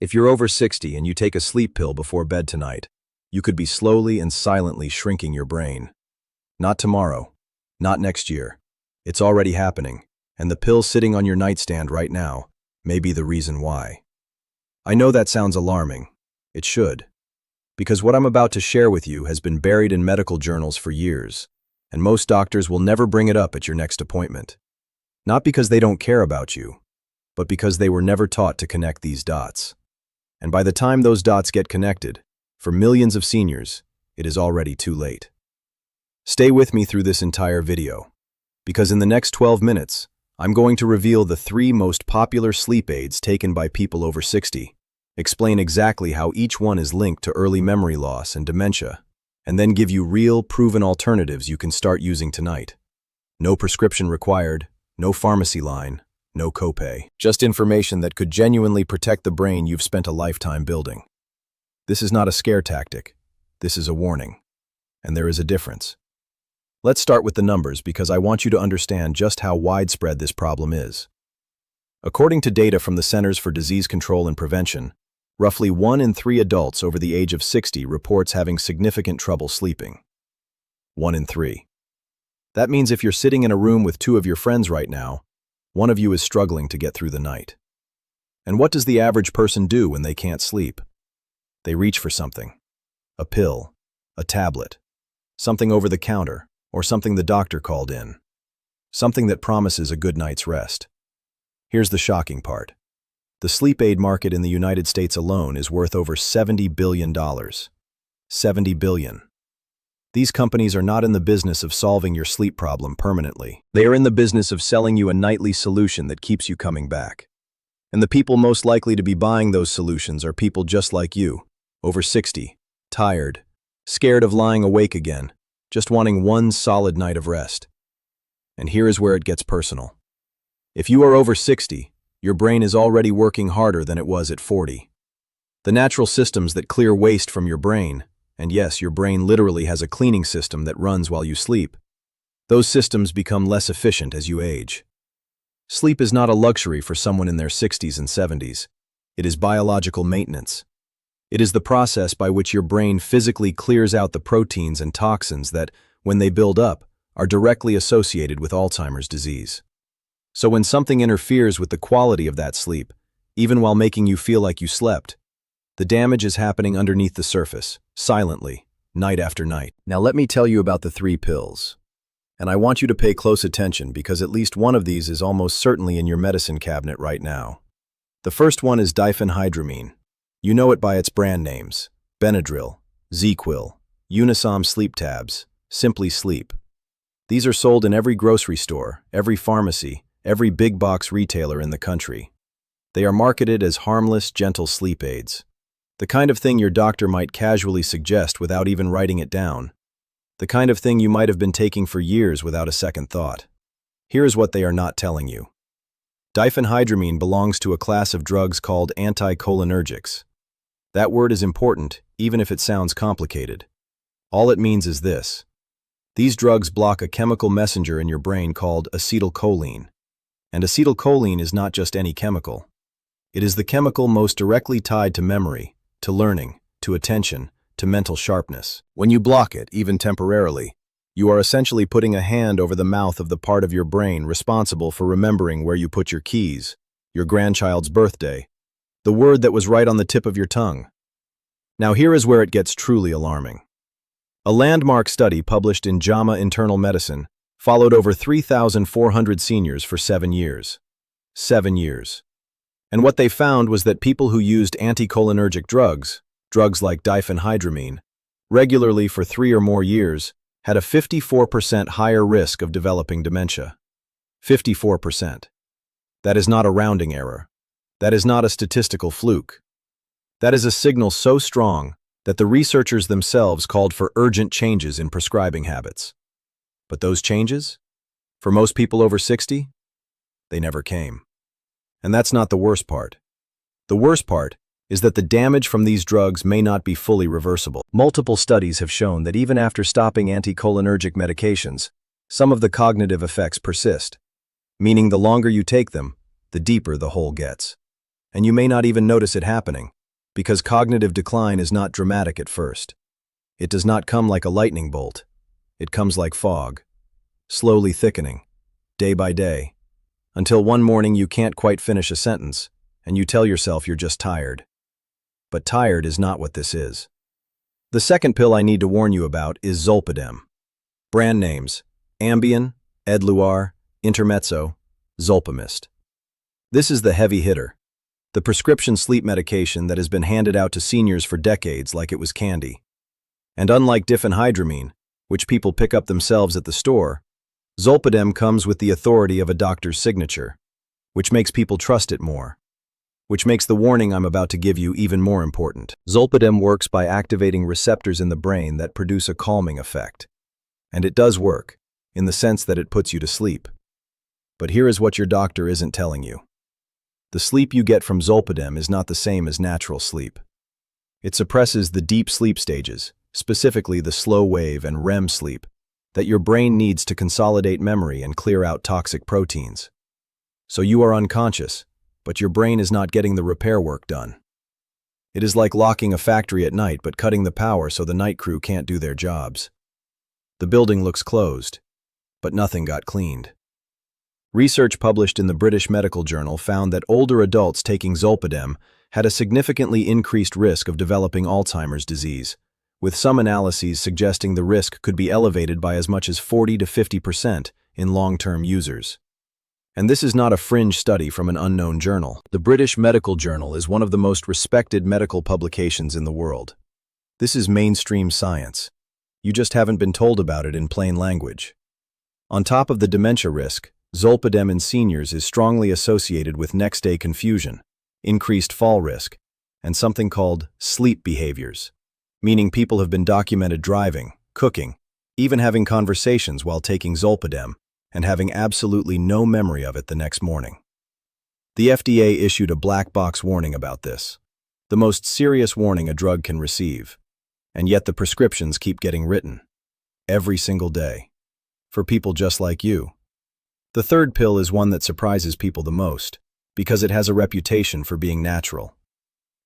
If you're over 60 and you take a sleep pill before bed tonight, you could be slowly and silently shrinking your brain. Not tomorrow, not next year. It's already happening, and the pill sitting on your nightstand right now may be the reason why. I know that sounds alarming. It should. Because what I'm about to share with you has been buried in medical journals for years, and most doctors will never bring it up at your next appointment. Not because they don't care about you, but because they were never taught to connect these dots. And by the time those dots get connected, for millions of seniors, it is already too late. Stay with me through this entire video, because in the next 12 minutes, I'm going to reveal the 3 most popular sleep aids taken by people over 60, explain exactly how each one is linked to early memory loss and dementia, and then give you real, proven alternatives you can start using tonight. No prescription required, no pharmacy line, no copay. Just information that could genuinely protect the brain you've spent a lifetime building. This is not a scare tactic. This is a warning. And there is a difference. Let's start with the numbers because I want you to understand just how widespread this problem is. According to data from the Centers for Disease Control and Prevention, roughly 1 in 3 adults over the age of 60 reports having significant trouble sleeping. 1 in 3. That means if you're sitting in a room with 2 of your friends right now, one of you is struggling to get through the night. And what does the average person do when they can't sleep? They reach for something. A pill, a tablet, something over the counter, or something the doctor called in. Something that promises a good night's rest. Here's the shocking part. The sleep aid market in the United States alone is worth over $70 billion. $70 billion. These companies are not in the business of solving your sleep problem permanently. They are in the business of selling you a nightly solution that keeps you coming back. And the people most likely to be buying those solutions are people just like you, over 60, tired, scared of lying awake again, just wanting one solid night of rest. And here is where it gets personal. If you are over 60, your brain is already working harder than it was at 40. The natural systems that clear waste from your brain, and yes, your brain literally has a cleaning system that runs while you sleep, those systems become less efficient as you age. Sleep is not a luxury for someone in their 60s and 70s. It is biological maintenance. It is the process by which your brain physically clears out the proteins and toxins that, when they build up, are directly associated with Alzheimer's disease. So when something interferes with the quality of that sleep, even while making you feel like you slept, the damage is happening underneath the surface, silently, night after night. Now let me tell you about the 3 pills. And I want you to pay close attention because at least one of these is almost certainly in your medicine cabinet right now. The first one is diphenhydramine. You know it by its brand names: Benadryl, ZQuil, Unisom Sleep Tabs, Simply Sleep. These are sold in every grocery store, every pharmacy, every big box retailer in the country. They are marketed as harmless, gentle sleep aids. The kind of thing your doctor might casually suggest without even writing it down. The kind of thing you might have been taking for years without a second thought. Here's what they are not telling you. Diphenhydramine belongs to a class of drugs called anticholinergics. That word is important, even if it sounds complicated. All it means is this. These drugs block a chemical messenger in your brain called acetylcholine. And acetylcholine is not just any chemical. It is the chemical most directly tied to memory, to learning, to attention, to mental sharpness. When you block it, even temporarily, you are essentially putting a hand over the mouth of the part of your brain responsible for remembering where you put your keys, your grandchild's birthday, the word that was right on the tip of your tongue. Now here is where it gets truly alarming. A landmark study published in JAMA Internal Medicine followed over 3,400 seniors for 7 years. 7 years. And what they found was that people who used anticholinergic drugs like diphenhydramine, regularly for 3 or more years, had a 54% higher risk of developing dementia. 54%. That is not a rounding error. That is not a statistical fluke. That is a signal so strong that the researchers themselves called for urgent changes in prescribing habits. But those changes? For most people over 60? They never came. And that's not the worst part. The worst part is that the damage from these drugs may not be fully reversible. Multiple studies have shown that even after stopping anticholinergic medications, some of the cognitive effects persist, meaning the longer you take them, the deeper the hole gets. and you may not even notice it happening, because cognitive decline is not dramatic at first. It does not come like a lightning bolt. It comes like fog, slowly thickening, day by day, until one morning you can't quite finish a sentence, and you tell yourself you're just tired. But tired is not what this is. The second pill I need to warn you about is Zolpidem. Brand names: Ambien, Edluar, Intermezzo, Zolpamist. This is the heavy hitter, the prescription sleep medication that has been handed out to seniors for decades like it was candy. And unlike diphenhydramine, which people pick up themselves at the store, Zolpidem comes with the authority of a doctor's signature, which makes people trust it more, which makes the warning I'm about to give you even more important. Zolpidem works by activating receptors in the brain that produce a calming effect. And it does work, in the sense that it puts you to sleep. But here is what your doctor isn't telling you. The sleep you get from Zolpidem is not the same as natural sleep. It suppresses the deep sleep stages, specifically the slow wave and REM sleep, that your brain needs to consolidate memory and clear out toxic proteins. So you are unconscious, but your brain is not getting the repair work done. It is like locking a factory at night but cutting the power so the night crew can't do their jobs. The building looks closed, but nothing got cleaned. Research published in the British Medical Journal found that older adults taking Zolpidem had a significantly increased risk of developing Alzheimer's disease, with some analyses suggesting the risk could be elevated by as much as 40 to 50% in long-term users. And this is not a fringe study from an unknown journal. The British Medical Journal is one of the most respected medical publications in the world. This is mainstream science. You just haven't been told about it in plain language. On top of the dementia risk, Zolpidem in seniors is strongly associated with next-day confusion, increased fall risk, and something called sleep behaviors, meaning people have been documented driving, cooking, even having conversations while taking Zolpidem, and having absolutely no memory of it the next morning. The FDA issued a black box warning about this, the most serious warning a drug can receive, and yet the prescriptions keep getting written, every single day, for people just like you. The third pill is one that surprises people the most, because it has a reputation for being natural.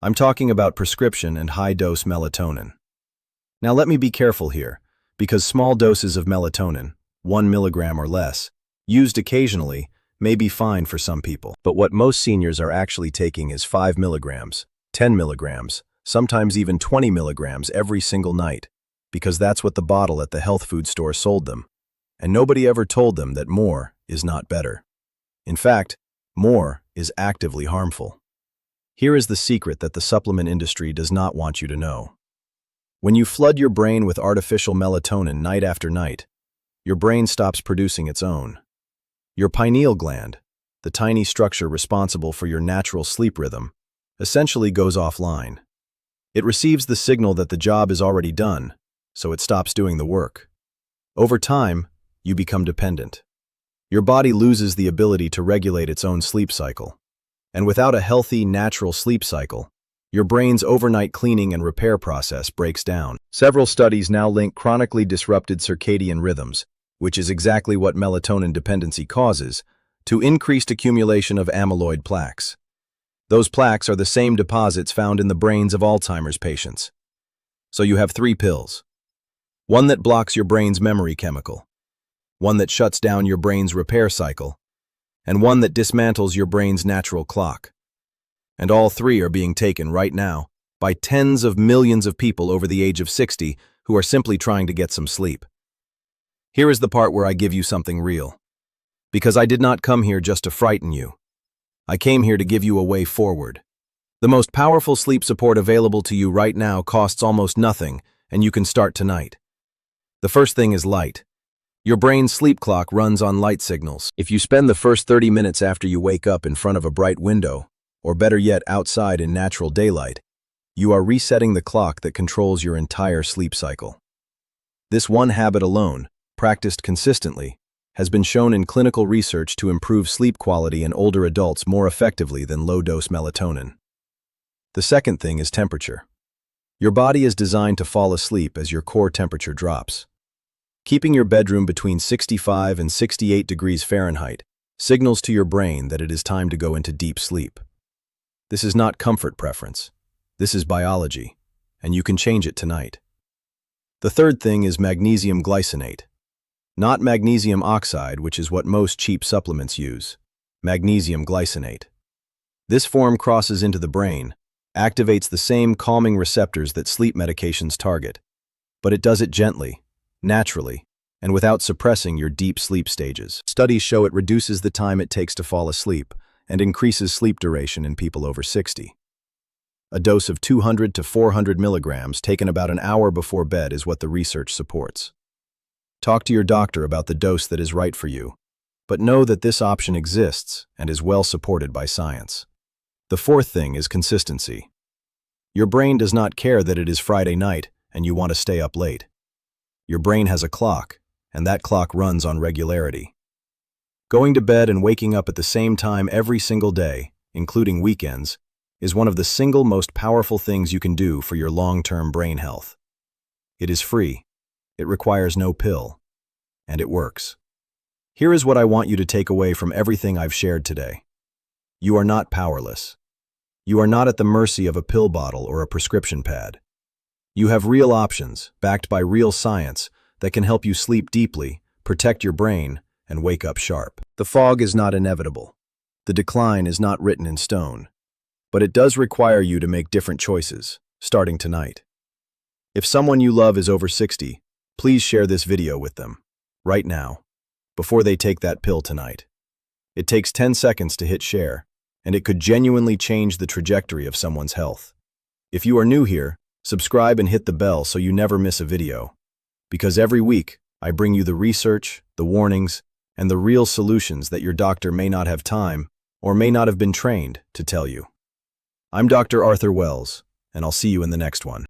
I'm talking about prescription and high-dose melatonin. Now let me be careful here, because small doses of melatonin, 1 milligram or less, used occasionally, may be fine for some people. But what most seniors are actually taking is 5 milligrams, 10 milligrams, sometimes even 20 milligrams every single night, because that's what the bottle at the health food store sold them. And nobody ever told them that more is not better. In fact, more is actively harmful. Here is the secret that the supplement industry does not want you to know. When you flood your brain with artificial melatonin night after night, your brain stops producing its own. Your pineal gland, the tiny structure responsible for your natural sleep rhythm, essentially goes offline. It receives the signal that the job is already done, so it stops doing the work. Over time, you become dependent. Your body loses the ability to regulate its own sleep cycle. And without a healthy, natural sleep cycle, your brain's overnight cleaning and repair process breaks down. Several studies now link chronically disrupted circadian rhythms, which is exactly what melatonin dependency causes, to increased accumulation of amyloid plaques. Those plaques are the same deposits found in the brains of Alzheimer's patients. So you have 3 pills. One that blocks your brain's memory chemical, one that shuts down your brain's repair cycle, and one that dismantles your brain's natural clock. And all 3 are being taken right now by tens of millions of people over the age of 60 who are simply trying to get some sleep. Here is the part where I give you something real. Because I did not come here just to frighten you. I came here to give you a way forward. The most powerful sleep support available to you right now costs almost nothing, and you can start tonight. The first thing is light. Your brain's sleep clock runs on light signals. If you spend the first 30 minutes after you wake up in front of a bright window, or better yet outside in natural daylight, you are resetting the clock that controls your entire sleep cycle. This one habit alone, practiced consistently, has been shown in clinical research to improve sleep quality in older adults more effectively than low-dose melatonin. The second thing is temperature. Your body is designed to fall asleep as your core temperature drops. Keeping your bedroom between 65 and 68 degrees Fahrenheit signals to your brain that it is time to go into deep sleep. This is not comfort preference. This is biology, and you can change it tonight. The third thing is magnesium glycinate. Not magnesium oxide, which is what most cheap supplements use. Magnesium glycinate. This form crosses into the brain, activates the same calming receptors that sleep medications target, but it does it gently, naturally, and without suppressing your deep sleep stages. Studies show it reduces the time it takes to fall asleep and increases sleep duration in people over 60. A dose of 200 to 400 milligrams taken about an hour before bed is what the research supports. Talk to your doctor about the dose that is right for you, but know that this option exists and is well supported by science. The fourth thing is consistency. Your brain does not care that it is Friday night and you want to stay up late. Your brain has a clock, and that clock runs on regularity. Going to bed and waking up at the same time every single day, including weekends, is one of the single most powerful things you can do for your long-term brain health. It is free, it requires no pill, and it works. Here is what I want you to take away from everything I've shared today. You are not powerless. You are not at the mercy of a pill bottle or a prescription pad. You have real options, backed by real science, that can help you sleep deeply, protect your brain, and wake up sharp. The fog is not inevitable. The decline is not written in stone. But it does require you to make different choices, starting tonight. If someone you love is over 60, please share this video with them, right now, before they take that pill tonight. It takes 10 seconds to hit share, and it could genuinely change the trajectory of someone's health. If you are new here, subscribe and hit the bell so you never miss a video. Because every week, I bring you the research, the warnings, and the real solutions that your doctor may not have time or may not have been trained to tell you. I'm Dr. Arthur Wells, and I'll see you in the next one.